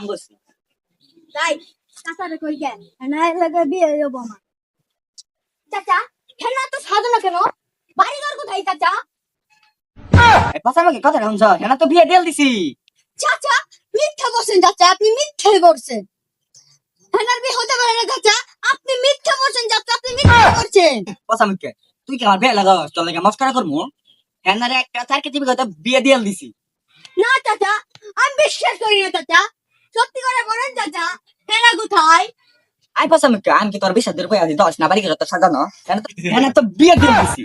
কাম করছি। তাই চাচারে কই গে না লাগে বিয়ে হইব আমার চাচা কেন তো সাধনা কেন বাড়ি ঘর কোথায় চাচা পাশা আমাকে কথা শুনছ, হেনা তো বিয়ে দেল দিছি। চাচা মিথ্যা বলছেন চাচা আপনি মিথ্যা বলছেন হেনার বিয়ে হতে পারে না চাচা আপনি মিথ্যা বলছেন চাচা আপনি মিথ্যা বলছেন পাশা আমাকে তুই কি আমার বিয়ে লাগাও, তোর লাগে মস্করা করবো? হেনারে একটা 4 কেজি কথা বিয়ে দেল দিছি। না চাচা আমি বিশ্বাস করি না চাচা সত্যি করে বলেন চাচা হেনা কোথায় আই পাশা আমাকে আমি কি তোর বিশ্বাস করে কইয়া দি 10 না বাড়ি গেল তো সাজানো, হেনা তো বিয়ে দেল দিছি।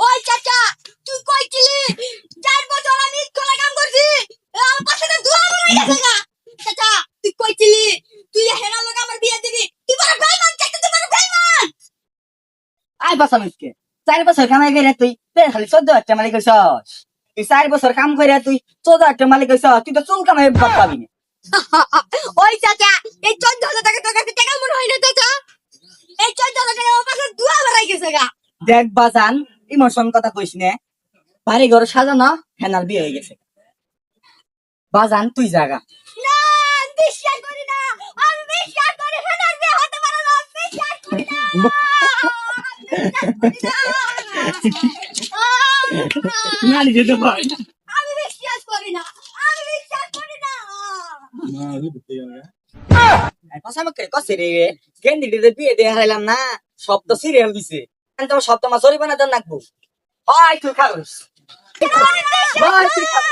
ওই চাচা তুই কইছিলি 4 বছর আমি ইস্কুলে কাম করছি আমার পাশে তো দুয়া বানাই গেছে গা চাচা তুই কইছিলি তুই হেনা লগে আমার বিয়ে দিবি তুই বড় বেঈমান চাচা তুই বড় বেঈমান আই পাশা আমাকে 4 বছর কামাই করে তুই খালি 14,000 মালিক হইছস। তুই 4 বছর কাম করে তুই 14,000 মালিক হইছস, তুই তো চুল কামাই পাবি না। ওই চাচা এই 14,000 টাকা তোর কাছে টাকা মনে হয় না চাচা এই 14,000 টাকা আমার পাশে দুয়া বানাই গেছে গা দেখ বাজান, ইমোশন কথা কইস না। বাড়ি ঘর সাজানো, হেনার বিয়ে হয়ে গেছে। বাজান তুই জাগা। না আমি বিশ্বাস করি না আমি বিশ্বাস করি হেনার বিয়ে হতে পারে না আমি বিশ্বাস করি না নানি যেতে পারে না। আমি বিশ্বাস করি না আমি বিশ্বাস করি না কথা আমাকে কসে রে, ক্যান্ডিডেটের বিয়ে দিয়ে হারাইলাম না, সব তো সিরিয়াল দিছে। তোমার সব তোমার সরি বানাতে নাকবো। হয় তুই খাস, কেন হয় তুই খাস।